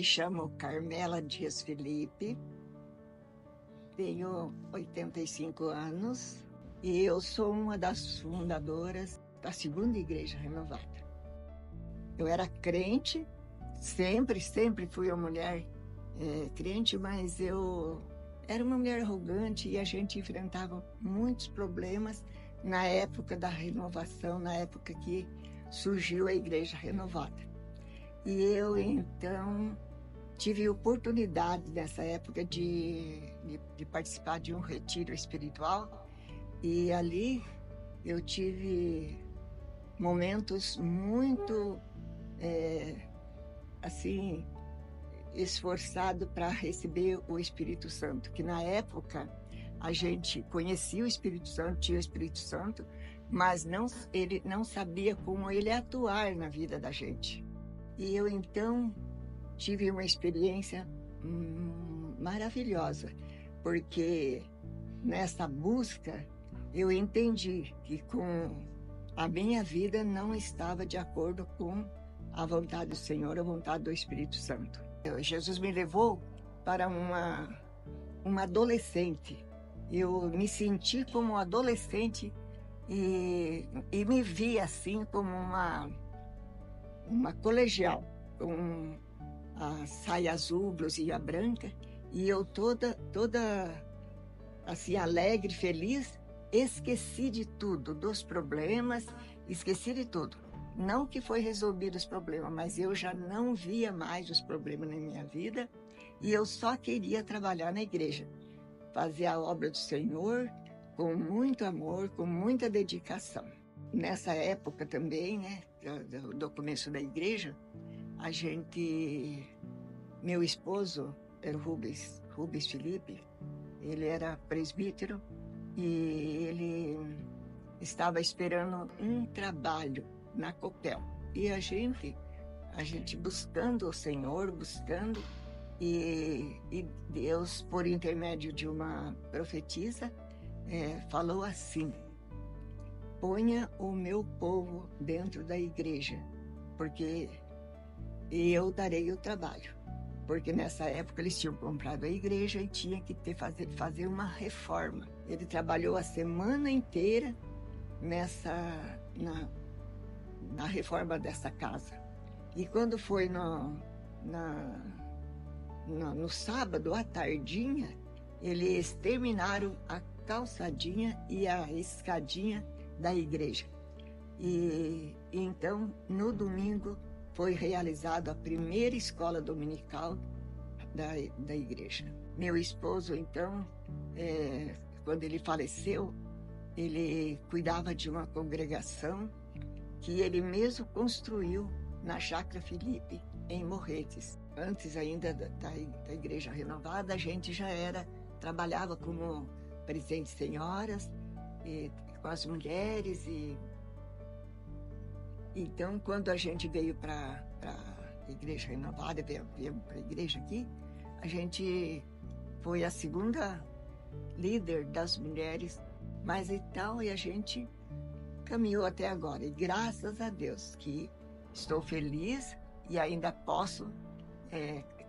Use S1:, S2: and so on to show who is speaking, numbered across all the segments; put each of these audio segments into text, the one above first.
S1: me chamo Carmela Dias Felipe, tenho 85 anos e eu sou uma das fundadoras da Segunda Igreja Renovada. Eu era crente, sempre fui uma mulher crente, mas eu era uma mulher arrogante e a gente enfrentava muitos problemas na época da renovação, na época que surgiu a Igreja Renovada. E eu, então, tive oportunidade nessa época de participar de um retiro espiritual e ali eu tive momentos muito, assim, esforçado para receber o Espírito Santo, que na época a gente conhecia o Espírito Santo, tinha o Espírito Santo, mas ele não sabia como ele atuar na vida da gente. E eu, então, tive uma experiência maravilhosa, porque nessa busca eu entendi que com a minha vida não estava de acordo com a vontade do Senhor, a vontade do Espírito Santo. Jesus me levou para uma adolescente. Eu me senti como um adolescente e me vi assim como uma colegial, com a saia azul, blusinha branca, e eu toda assim, alegre, feliz, esqueci de tudo, dos problemas, esqueci de tudo. Não que foi resolvido os problemas, mas eu já não via mais os problemas na minha vida e eu só queria trabalhar na igreja, fazer a obra do Senhor com muito amor, com muita dedicação. Nessa época também, né, do começo da igreja, meu esposo era o Rubens Felipe, ele era presbítero e ele estava esperando um trabalho na Copel. E a gente buscando o Senhor, e Deus, por intermédio de uma profetisa, falou assim: ponha o meu povo dentro da igreja, porque eu darei o trabalho. Porque nessa época eles tinham comprado a igreja e tinha que fazer uma reforma. Ele trabalhou a semana inteira na reforma dessa casa. E quando foi no sábado, à tardinha, eles terminaram a calçadinha e a escadinha da igreja. E então, no domingo, foi realizada a primeira escola dominical da igreja. Meu esposo, então, quando ele faleceu, ele cuidava de uma congregação que ele mesmo construiu na Chácara Felipe, em Morretes. Antes ainda da Igreja Renovada, a gente já trabalhava como presente senhoras, com as mulheres. Então, quando a gente veio para a Igreja Renovada, veio para a igreja aqui, a gente foi a segunda líder das mulheres, mas então, e a gente caminhou até agora. E graças a Deus que estou feliz e ainda posso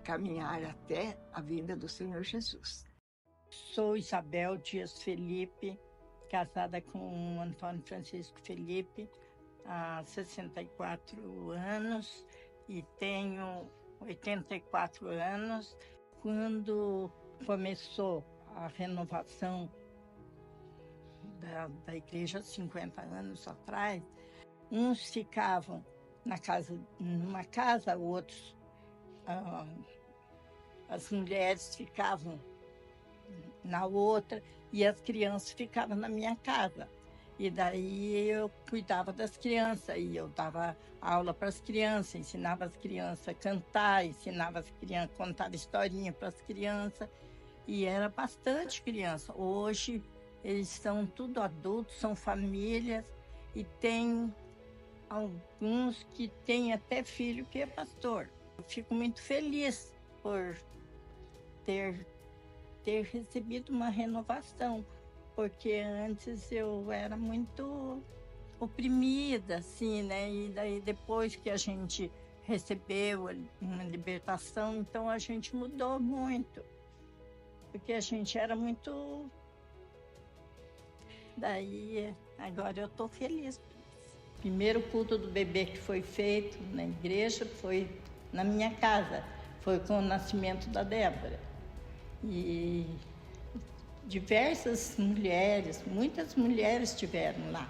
S1: caminhar até a vinda do Senhor Jesus.
S2: Sou Isabel Dias Felipe, casada com Antônio Francisco Felipe há 64 anos e tenho 84 anos. Quando começou a renovação da igreja 50 anos atrás, uns ficavam numa casa, outros, as mulheres ficavam na outra e as crianças ficavam na minha casa. E daí eu cuidava das crianças e eu dava aula para as crianças, ensinava as crianças a cantar, ensinava as crianças, contava historinha para as crianças, e era bastante criança. Hoje eles são tudo adultos, são famílias, e tem alguns que têm até filho que é pastor. Eu fico muito feliz por ter recebido uma renovação, porque antes eu era muito oprimida, assim, né? E daí depois que a gente recebeu uma libertação, então a gente mudou muito, porque a gente era muito... Daí, agora eu estou feliz. Primeiro culto do bebê que foi feito na igreja foi na minha casa, foi com o nascimento da Débora. E diversas mulheres, muitas mulheres estiveram lá,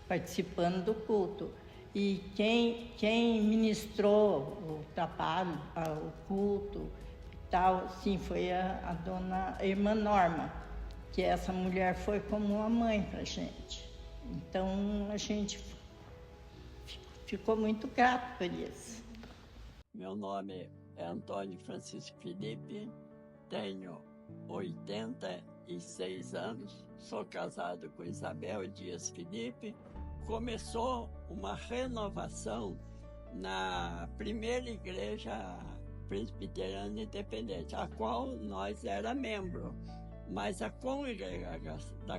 S2: participando do culto. E quem ministrou o trabalho, o culto e tal, sim, foi a irmã Norma, que essa mulher foi como uma mãe para a gente. Então, a gente ficou muito grato por isso.
S3: Meu nome é Antônio Francisco Felipe, tenho 86 anos, sou casado com Isabel Dias Felipe. Começou uma renovação na primeira igreja presbiteriana independente, a qual nós era membro, mas da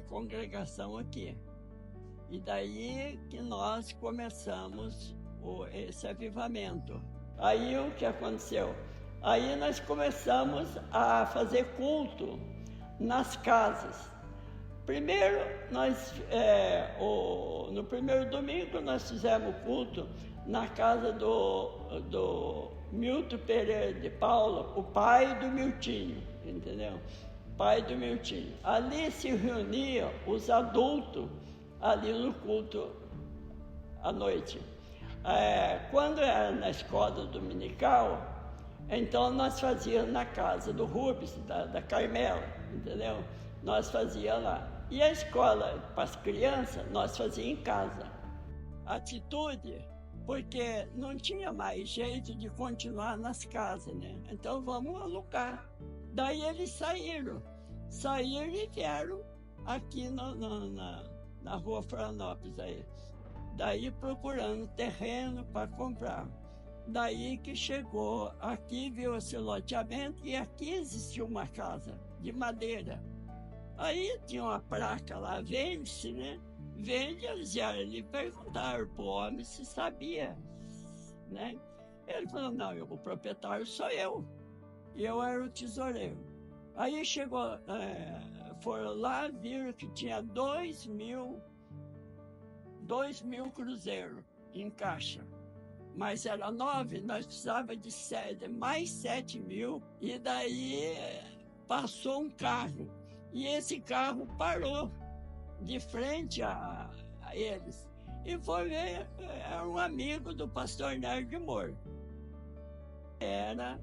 S3: congregação aqui. E daí que nós começamos esse avivamento. Aí o que aconteceu? Aí nós começamos a fazer culto nas casas. Primeiro, no primeiro domingo, nós fizemos culto na casa do Milton Pereira de Paula, o pai do Miltinho, entendeu? Pai do Miltinho. Ali se reuniam os adultos, ali no culto à noite. Quando era na escola dominical, então nós fazíamos na casa do Rubens, da Carmela, entendeu? Nós fazíamos lá. E a escola para as crianças, nós fazíamos em casa. Atitude, porque não tinha mais jeito de continuar nas casas, né? Então vamos alugar. Daí eles saíram e vieram aqui na rua Florianópolis aí. Daí procurando terreno para comprar. Daí que chegou aqui, viu esse loteamento e aqui existia uma casa de madeira. Aí tinha uma placa lá, vende-se, né? Vende, eles vieram ali perguntaram para o homem se sabia, né? Ele falou, não, o proprietário sou eu. E eu era o tesoureiro. Aí chegou, foram lá, viram que tinha 2.000 cruzeiros em caixa. Mas era 9, nós precisávamos de mais 7.000. E daí passou um carro. E esse carro parou de frente a eles. E foi ver, era um amigo do pastor Nerd de Moura. Era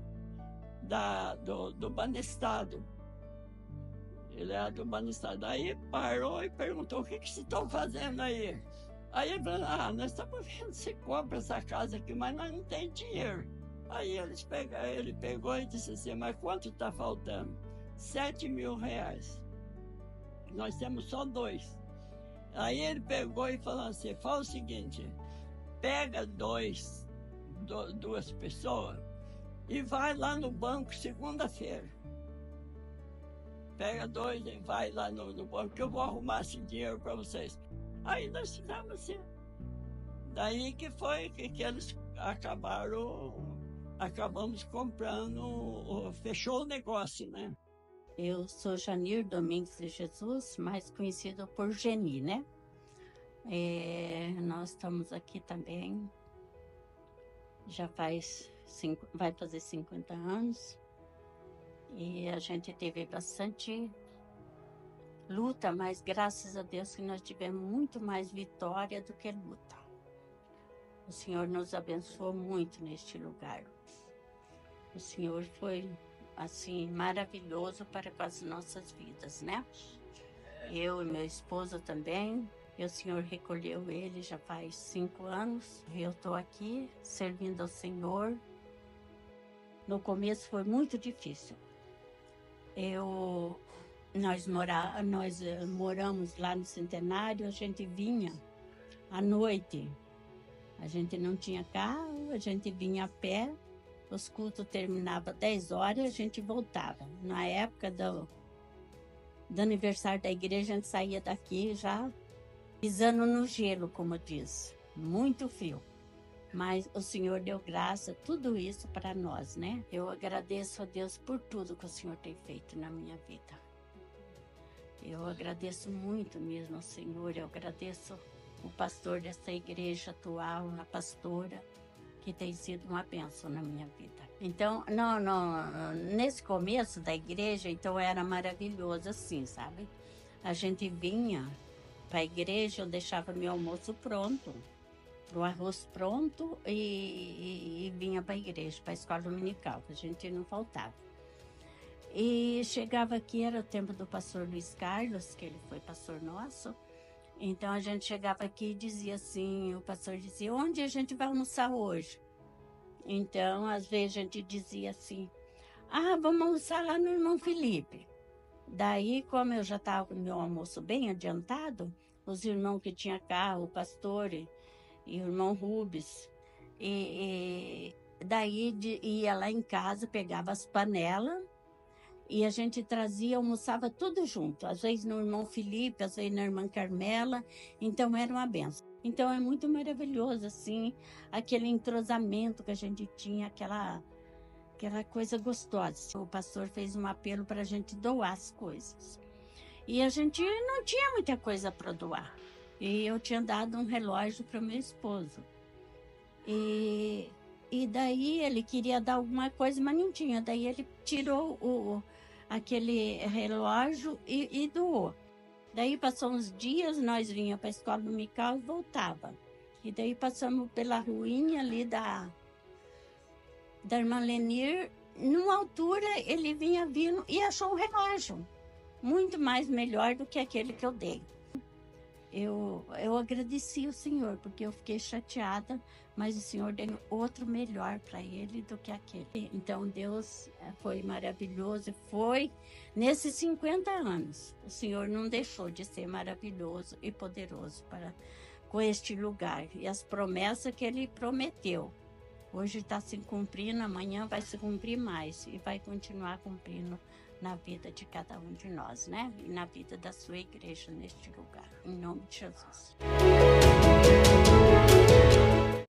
S3: do Banestado. Ele era do Banestado. Aí parou e perguntou, o que vocês estão fazendo aí? Aí ele falou, nós estamos vendo se compra essa casa aqui, mas nós não temos dinheiro. Aí ele pegou e disse assim, mas quanto está faltando? 7.000 reais. Nós temos só 2. Aí ele pegou e falou assim, fala o seguinte, pega duas pessoas e vai lá no banco segunda-feira. Pega 2 e vai lá no banco que eu vou arrumar esse dinheiro para vocês. Aí nós fizemos assim. Daí que foi que eles acabamos comprando, fechou o negócio, né?
S4: Eu sou Janir Domingues de Jesus, mais conhecida por Geni, né? Nós estamos aqui também, já vai fazer 50 anos, e a gente teve bastante luta, mas graças a Deus que nós tivemos muito mais vitória do que luta. O Senhor nos abençoou muito neste lugar. O Senhor foi assim, maravilhoso para com as nossas vidas, né? Eu e meu esposo também, e o Senhor recolheu ele já faz 5 anos. Eu estou aqui servindo ao Senhor. No começo foi muito difícil. Nós moramos lá no Centenário, a gente vinha à noite. A gente não tinha carro, a gente vinha a pé. Os cultos terminavam 10 horas, a gente voltava. Na época do aniversário da igreja, a gente saía daqui já pisando no gelo, como diz. Muito frio. Mas o Senhor deu graça, tudo isso para nós, né? Eu agradeço a Deus por tudo que o Senhor tem feito na minha vida. Eu agradeço muito mesmo ao Senhor, eu agradeço o pastor dessa igreja atual, a pastora, que tem sido uma bênção na minha vida. Então, nesse começo da igreja, então era maravilhoso assim, sabe? A gente vinha para a igreja, eu deixava meu almoço pronto, o arroz pronto e vinha para a igreja, para a escola dominical, que a gente não faltava. E chegava aqui, era o tempo do pastor Luiz Carlos, que ele foi pastor nosso. Então a gente chegava aqui e dizia assim, o pastor dizia, onde a gente vai almoçar hoje? Então, às vezes a gente dizia assim, vamos almoçar lá no irmão Felipe. Daí, como eu já estava com o meu almoço bem adiantado, os irmãos que tinham carro, o pastor e o irmão Rubens, daí ia lá em casa, pegava as panelas, e a gente trazia, almoçava tudo junto. Às vezes no irmão Felipe, às vezes na irmã Carmela. Então era uma benção. Então é muito maravilhoso, assim, aquele entrosamento que a gente tinha, aquela coisa gostosa. O pastor fez um apelo para a gente doar as coisas. E a gente não tinha muita coisa para doar. E eu tinha dado um relógio para o meu esposo. E daí ele queria dar alguma coisa, mas não tinha. Daí ele tirou aquele relógio e doou. Daí passou uns dias, nós vinha para a escola dominical e voltava. E daí passamos pela ruinha ali da irmã Lenir. Numa altura ele vinha vindo e achou um relógio muito mais melhor do que aquele que eu dei. Eu agradeci o Senhor, porque eu fiquei chateada, mas o Senhor deu outro melhor para ele do que aquele. Então, Deus foi maravilhoso, foi nesses 50 anos. O Senhor não deixou de ser maravilhoso e poderoso com este lugar. E as promessas que Ele prometeu, hoje está se cumprindo, amanhã vai se cumprir mais e vai continuar cumprindo na vida de cada um de nós, né? E na vida da sua igreja neste lugar. Em nome de Jesus.